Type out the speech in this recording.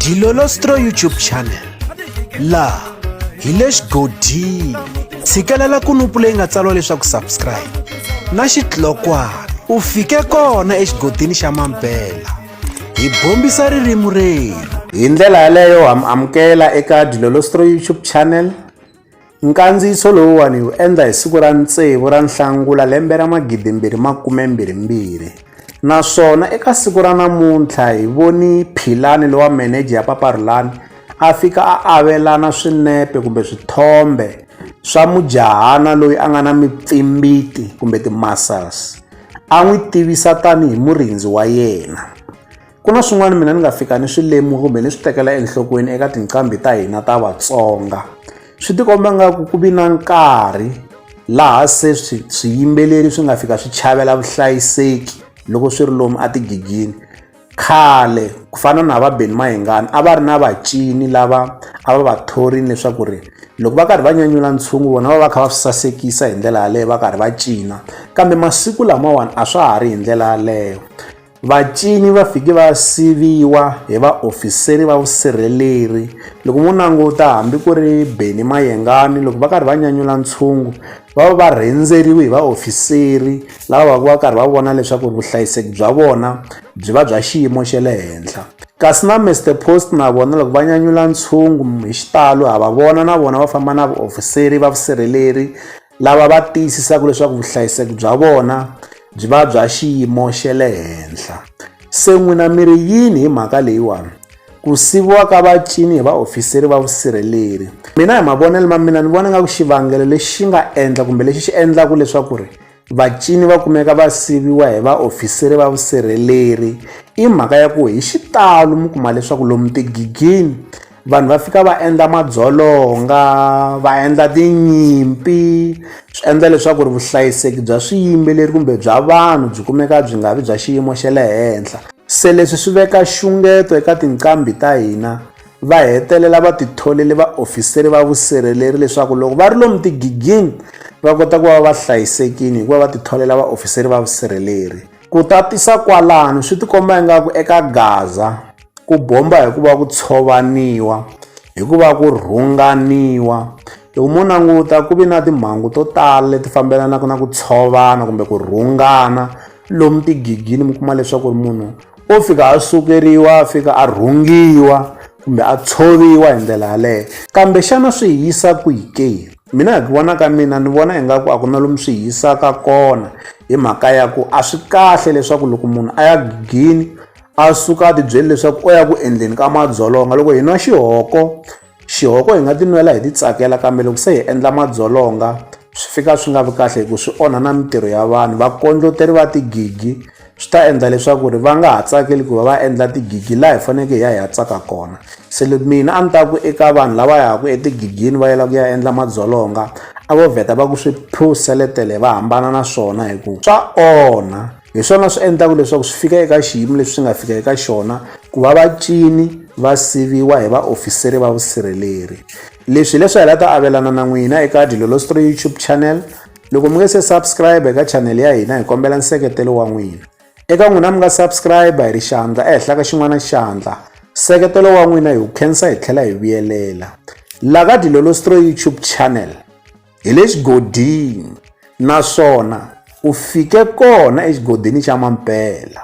Dilolostro YouTube channel laha hi le xigodini. Tshikelela kunupu leyi nga tsariwa leswaku subscribe na xitlokwana u fike kona exigodini xa Mampela. Hi bombisa ririmi rero. Hi ndlela yaleyo amukela eka Dilolostro YouTube channel. Nkandziyiso lowuwani wu endla hi siku ra 6 ra Nhlangula lembe ra 2022. Naswona eka siku ra namuntlha hi voni Philani lowa manager ya Paparulani a fika a avelana swinepe kumbe swithombe swa mujahana loyi a nga na mipfimbiti kumbe ti-muscles. A n'wi tivisa tanihi murindzi wa yena. Ku na swin'wana mina ni nga fika ni swi lemuka kumbe ni swi tekela enhlokweni eka tinqambi ta hina ta Vatsonga. Swi tikomba nga ku vi na nkarhi laha se swiyimbeleri swi nga fika swi chavela vuhlayiseki loko swi ri lomu a tigigini. Khale ku fana na va Benny Mayengani a va ri na vacini lava a va va thorini leswaku ri loko va karhi va nyanyula ntshungu vona va kha va swi sasekisa hi ndlela yaleyo va karhi va cina. Kambe masiku lamawani a swa ha ri hi ndlela yaleyo. Vacini va fike va siviwa hi vaofiseri va vusirheleri. Loko mu languta hambi ku ri Benny Mayengani loko va karhi va nyanyula ntshungu va va rhendzeriwe hi vaofiseri lava va karhi va vona leswaku vuhlayiseki bya vona byi va bya xiyimo xa le henhla. Kasi na Mr Post na vona loko va nyanyula ntshungu hi xitalo ha va vona na vona va famba na vaofiseri va vusirheleri lava va tiyisisaka leswaku vuhlayiseki bya vona byi va bya xiyimo xa le henhla. Se n'wina miri yini hi mhaka leyiwani ku siviwa ka vacini hi vaofiseri va vusirheleri? Mina hi mavonelo ma mina ni vona nga ku xivangelo lexi nga endla kumbe lexi xi endlaka leswaku ri vacini va kumeka va siviwa hi vaofiseri va vusirheleri i mhaka ya ku hi xitalo mi kuma leswaku lomu tigigini vanhu va fika va endla madzolonga, va endla tinyimpi, swi endla leswaku ri vuhlayiseki bya swiyimbeleri kumbe bya vanhu byi kumeka byi nga vi bya xiyimo xa le henhla. Se leswi swi veka xungeto eka tinqambi ta hina va hetelela va titholele vaofiseri va vusirheleri leswaku loko va ri lomu tigigini va kota ku va va hlayisekile hikuva va titholela vaofiseri va vusirheleri. Ku tatisa kwalano swi tikomba ingaku eka Gaza ku bomba hikuva ku tshovaniwa, hikuva ku rhunganiwa. Loko mo languta ku vi na timhangu to tala leti fambelanaka na ku tshovana kumbe ku rhungana lomu tigigini. Mi kuma leswaku ri munhu o fika a sukeriwa, a fika a rhungiwa kumbe a tshoviwa hi ndlela yaleyo. Kambe xana swi hisa kwihi ke? Mina hi ku vona ka mina ni vona ingaku a ku na lomu swi hisaka kona hi mhaka ya ku a swi kahle leswaku loko munhu a ya gigini a suka a tibyeli leswaku o ya ku endleni ka madzolonga. Loko hi nwa xihoko hi nga tinwela hi titsakela, kambe loko se hi endla madzolonga swi fika swi nga vi kahle hi ku swi onha na mintirho ya vanhu. Vakondloteri va tigigi swi ta endla leswaku ri va nga ha tsakeli ku va va endla tigigi laha hi faneke hi ya tsaka kona. Se mina a ni ta ku eka vanhu lava yaku etigigini va yela ku ya endla madzolonga a vo vheta va ku swi phuseletele va hambana na swona hi ku swa onha. Hi swona swi endlaka leswaku swi fika eka xiyimo leswi swi nga fika eka xona ku va vacini va siviwa hi vaofiseri va vusirheleri. Leswi leswi hi la ta avelana na n'wina eka Dilolostro YouTube channel. Loko mi nga se subscribe eka channel ya hina hi kombela nseketelo wa n'wina. Eka n'wina mi nga subscribe hi ri xandla ehenhla ka xin'wana xandla. Nseketelo wa n'wina hi wu khensa hi tlhela hi vuyelela. La ka Dilolostro YouTube channel hi le xigodini naswona u fike kona exigodini xa Mampela.